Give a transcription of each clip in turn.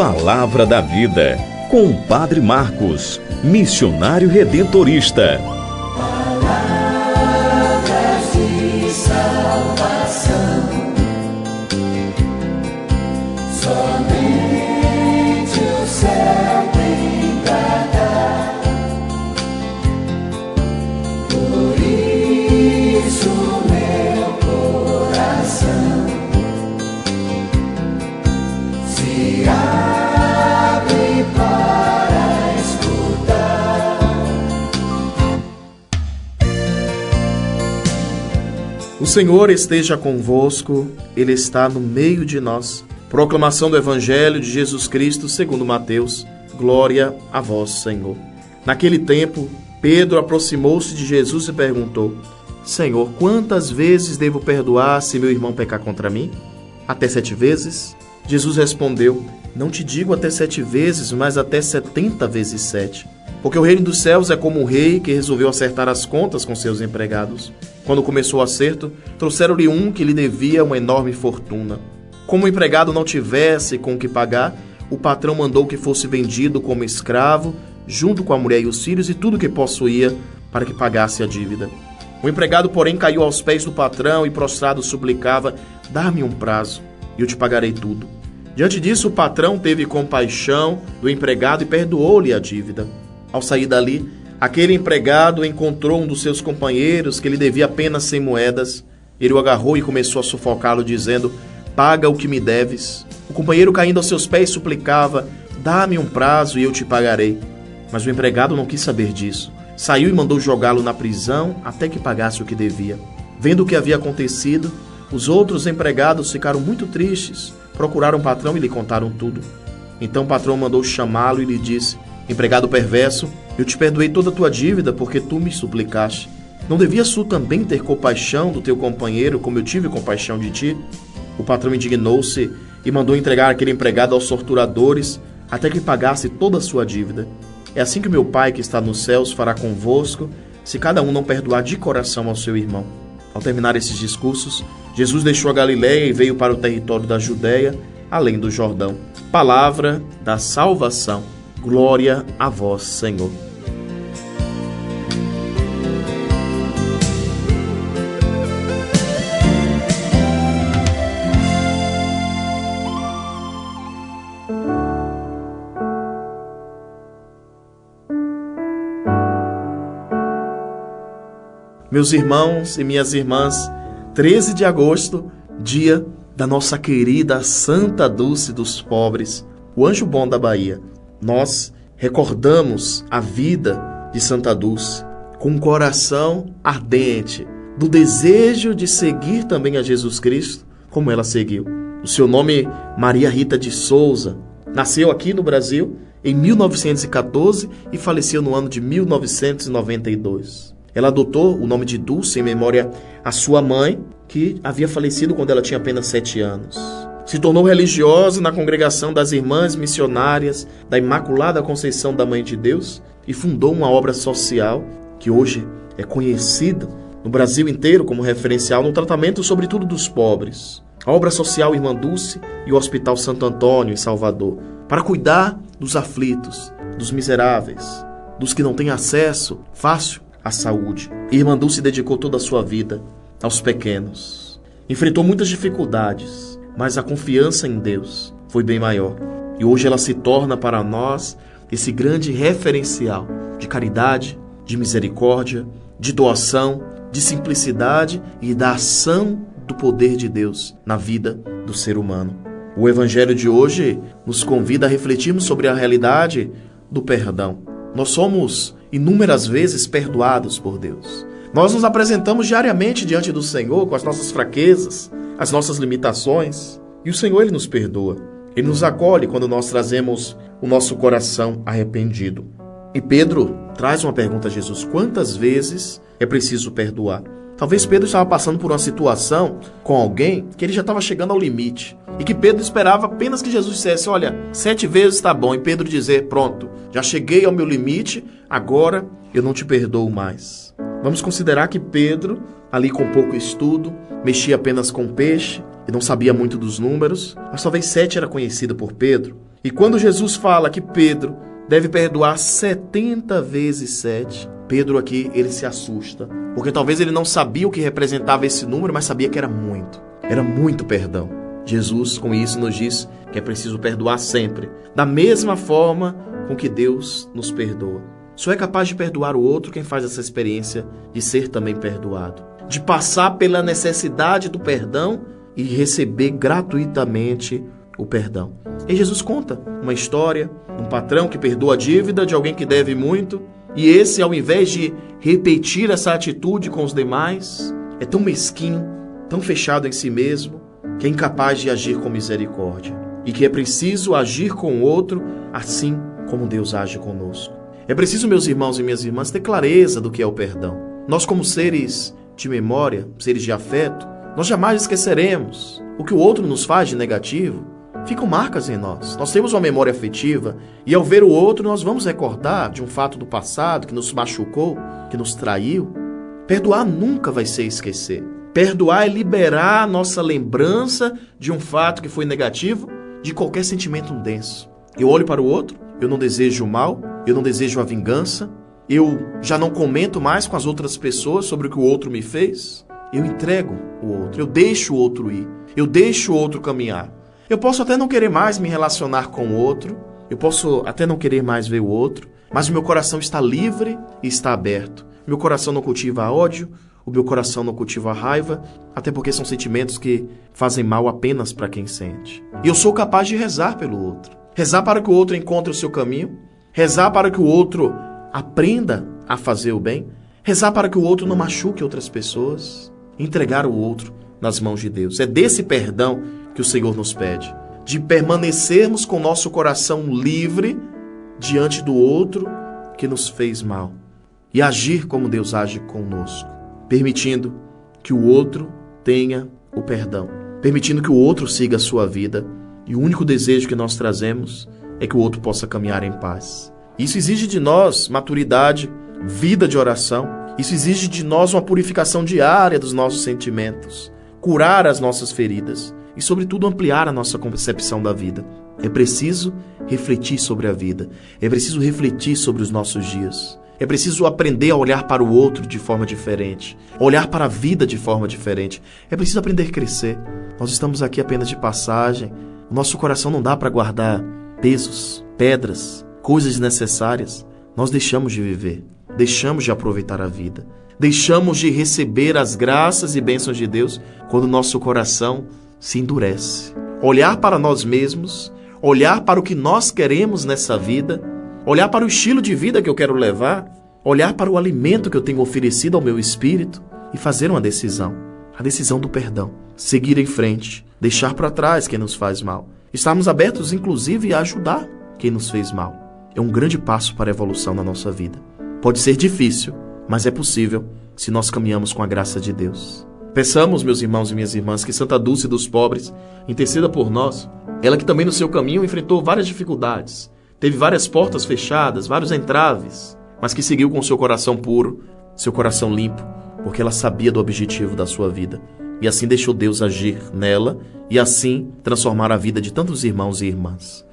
Palavra da Vida, com o Padre Marcos, missionário redentorista. Palavras de salvação, somente o céu tem pra dar. Por isso meu coração se abre para escutar. O Senhor esteja convosco, Ele está no meio de nós. Proclamação do Evangelho de Jesus Cristo segundo Mateus. Glória a vós, Senhor. Naquele tempo, Pedro aproximou-se de Jesus e perguntou: Senhor, quantas vezes devo perdoar se meu irmão pecar contra mim? Até 7 vezes? Jesus respondeu: Não te digo até 7 vezes, mas até 70 vezes 7. Porque o reino dos céus é como um rei que resolveu acertar as contas com seus empregados. Quando começou o acerto, trouxeram-lhe um que lhe devia uma enorme fortuna. Como o empregado não tivesse com o que pagar, o patrão mandou que fosse vendido como escravo, junto com a mulher e os filhos e tudo que possuía, para que pagasse a dívida. O empregado, porém, caiu aos pés do patrão e prostrado suplicava: Dá-me um prazo, e eu te pagarei tudo. Diante disso, o patrão teve compaixão do empregado e perdoou-lhe a dívida. Ao sair dali, aquele empregado encontrou um dos seus companheiros que lhe devia apenas 100 moedas. Ele o agarrou e começou a sufocá-lo, dizendo: Paga o que me deves. O companheiro, caindo aos seus pés, suplicava: Dá-me um prazo e eu te pagarei. Mas o empregado não quis saber disso. Saiu e mandou jogá-lo na prisão até que pagasse o que devia. Vendo o que havia acontecido, os outros empregados ficaram muito tristes. Procuraram o patrão e lhe contaram tudo. Então o patrão mandou chamá-lo e lhe disse: Empregado perverso, eu te perdoei toda a tua dívida porque tu me suplicaste. Não devias tu também ter compaixão do teu companheiro como eu tive compaixão de ti? O patrão indignou-se e mandou entregar aquele empregado aos torturadores até que pagasse toda a sua dívida. É assim que meu Pai que está nos céus fará convosco, se cada um não perdoar de coração ao seu irmão. Ao terminar esses discursos, Jesus deixou a Galileia e veio para o território da Judéia, além do Jordão. Palavra da salvação. Glória a vós, Senhor. Meus irmãos e minhas irmãs, 13 de agosto, dia da nossa querida Santa Dulce dos Pobres, o anjo bom da Bahia. Nós recordamos a vida de Santa Dulce com um coração ardente do desejo de seguir também a Jesus Cristo como ela seguiu. O seu nome, Maria Rita de Souza, nasceu aqui no Brasil em 1914 e faleceu no ano de 1992. Ela adotou o nome de Dulce em memória à sua mãe, que havia falecido quando ela tinha apenas 7 anos. Se tornou religiosa na congregação das Irmãs Missionárias da Imaculada Conceição da Mãe de Deus e fundou uma obra social que hoje é conhecida no Brasil inteiro como referencial no tratamento, sobretudo, dos pobres. A obra social Irmã Dulce e o Hospital Santo Antônio, em Salvador, para cuidar dos aflitos, dos miseráveis, dos que não têm acesso fácil à saúde. Irmã Dulce dedicou toda a sua vida aos pequenos. Enfrentou muitas dificuldades, mas a confiança em Deus foi bem maior. E hoje ela se torna para nós esse grande referencial de caridade, de misericórdia, de doação, de simplicidade e da ação do poder de Deus na vida do ser humano. O Evangelho de hoje nos convida a refletirmos sobre a realidade do perdão. Nós somos inúmeras vezes perdoados por Deus. Nós nos apresentamos diariamente diante do Senhor com as nossas fraquezas, as nossas limitações, e o Senhor, Ele nos perdoa. Ele nos acolhe quando nós trazemos o nosso coração arrependido. E Pedro traz uma pergunta a Jesus: quantas vezes é preciso perdoar? Talvez Pedro estava passando por uma situação com alguém que ele já estava chegando ao limite e que Pedro esperava apenas que Jesus dissesse: olha, 7 vezes está bom, e Pedro dizer: pronto, já cheguei ao meu limite, agora eu não te perdoo mais. Vamos considerar que Pedro, ali com pouco estudo, mexia apenas com peixe e não sabia muito dos números, mas talvez 7 era conhecido por Pedro. E quando Jesus fala que Pedro deve perdoar 70 vezes 7, Pedro aqui, ele se assusta, porque talvez ele não sabia o que representava esse número, mas sabia que era muito perdão. Jesus, com isso, nos diz que é preciso perdoar sempre, da mesma forma com que Deus nos perdoa. Só é capaz de perdoar o outro quem faz essa experiência de ser também perdoado, de passar pela necessidade do perdão e receber gratuitamente o perdão. E Jesus conta uma história, um patrão que perdoa a dívida de alguém que deve muito, e esse, ao invés de repetir essa atitude com os demais, é tão mesquinho, tão fechado em si mesmo, que é incapaz de agir com misericórdia, e que é preciso agir com o outro assim como Deus age conosco. É preciso, meus irmãos e minhas irmãs, ter clareza do que é o perdão. Nós, como seres de memória, seres de afeto, nós jamais esqueceremos o que o outro nos faz de negativo. Ficam marcas em nós. Nós temos uma memória afetiva e, ao ver o outro, nós vamos recordar de um fato do passado que nos machucou, que nos traiu. Perdoar nunca vai ser esquecer. Perdoar é liberar a nossa lembrança de um fato que foi negativo, de qualquer sentimento denso. Eu olho para o outro, eu não desejo o mal, eu não desejo a vingança, eu já não comento mais com as outras pessoas sobre o que o outro me fez. Eu entrego o outro, eu deixo o outro ir, eu deixo o outro caminhar. Eu posso até não querer mais me relacionar com o outro, eu posso até não querer mais ver o outro, mas o meu coração está livre e está aberto. Meu coração não cultiva ódio, o meu coração não cultiva raiva, até porque são sentimentos que fazem mal apenas para quem sente. E eu sou capaz de rezar pelo outro. Rezar para que o outro encontre o seu caminho, rezar para que o outro aprenda a fazer o bem, rezar para que o outro não machuque outras pessoas, entregar o outro nas mãos de Deus. É desse perdão que o Senhor nos pede, de permanecermos com nosso coração livre diante do outro que nos fez mal e agir como Deus age conosco, permitindo que o outro tenha o perdão, permitindo que o outro siga a sua vida, e o único desejo que nós trazemos é que o outro possa caminhar em paz. Isso exige de nós maturidade, vida de oração, isso exige de nós uma purificação diária dos nossos sentimentos, curar as nossas feridas e, sobretudo, ampliar a nossa concepção da vida. É preciso refletir sobre a vida, é preciso refletir sobre os nossos dias. É preciso aprender a olhar para o outro de forma diferente, olhar para a vida de forma diferente. É preciso aprender a crescer. Nós estamos aqui apenas de passagem. O nosso coração não dá para guardar pesos, pedras, coisas desnecessárias. Nós deixamos de viver, deixamos de aproveitar a vida, deixamos de receber as graças e bênçãos de Deus quando o nosso coração se endurece. Olhar para nós mesmos, olhar para o que nós queremos nessa vida, olhar para o estilo de vida que eu quero levar, olhar para o alimento que eu tenho oferecido ao meu espírito e fazer uma decisão, a decisão do perdão. Seguir em frente, deixar para trás quem nos faz mal. Estarmos abertos, inclusive, a ajudar quem nos fez mal. É um grande passo para a evolução na nossa vida. Pode ser difícil, mas é possível se nós caminhamos com a graça de Deus. Peçamos, meus irmãos e minhas irmãs, que Santa Dulce dos Pobres interceda por nós. Ela que também no seu caminho enfrentou várias dificuldades, teve várias portas fechadas, vários entraves, mas que seguiu com seu coração puro, seu coração limpo, porque ela sabia do objetivo da sua vida. E assim deixou Deus agir nela e assim transformar a vida de tantos irmãos e irmãs.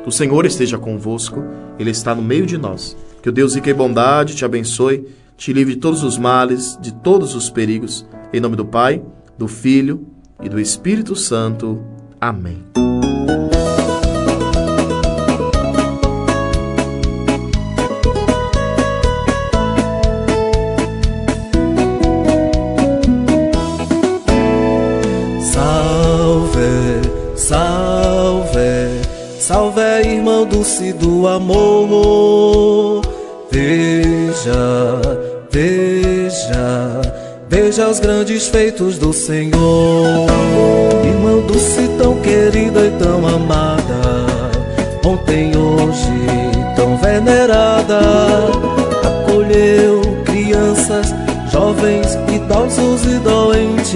O Senhor esteja convosco, Ele está no meio de nós. Que o Deus rico em bondade te abençoe, te livre de todos os males, de todos os perigos. Em nome do Pai, do Filho e do Espírito Santo. Amém. Salve, irmão Dulce do amor. Veja, veja, veja os grandes feitos do Senhor. Irmã Dulce tão querida e tão amada, ontem, hoje, tão venerada. Acolheu crianças, jovens, idosos e doentes,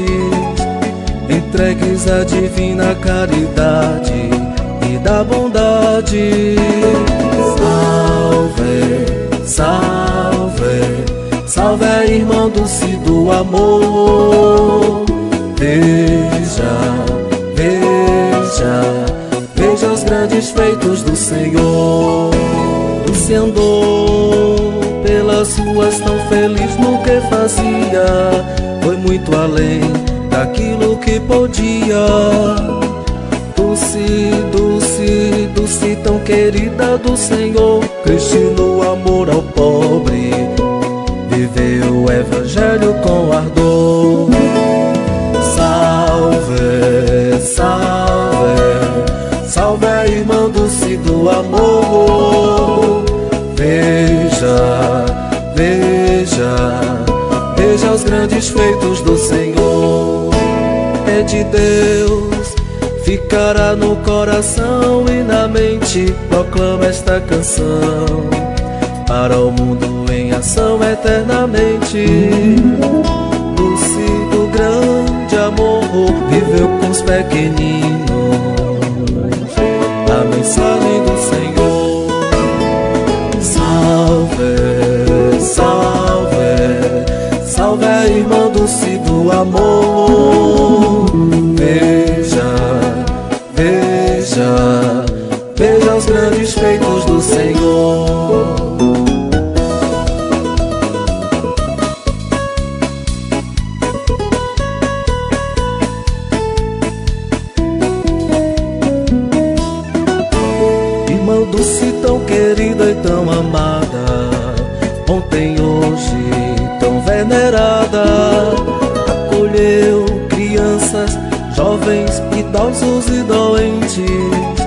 entregues à divina caridade e da bondade. Salve, salve, salve, irmão Dulce do amor. Veja, veja, grandes feitos do Senhor. Dulce andou pelas ruas tão feliz no que fazia, foi muito além daquilo que podia. Dulce, Dulce, Dulce, tão querida do Senhor, cresce no amor ao pobre, viveu o evangelho com ardor. Salve, salve, salve a irmã Dulce do amor. Veja, veja, veja os grandes feitos do Senhor. É de Deus, ficará no coração e na mente. Proclama esta canção para o mundo em ação eternamente. Dulce do grande amor, viveu com os pequeninos a mensagem do Senhor. Salve, salve, salve a irmã Dulce do amor. Veja, veja, veja os grandes feitos do Senhor. Irmã Dulce tão querida e tão amada, ontem, hoje, tão venerada, acolheu crianças, jovens, idosos e doentes,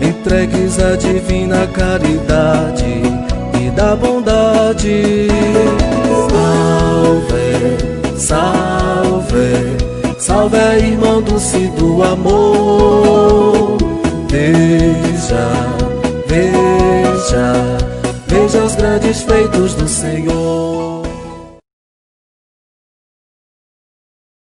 entregues à divina caridade e da bondade. Salve, salve, salve a irmã Dulce do amor. Veja, veja, veja os grandes feitos do Senhor.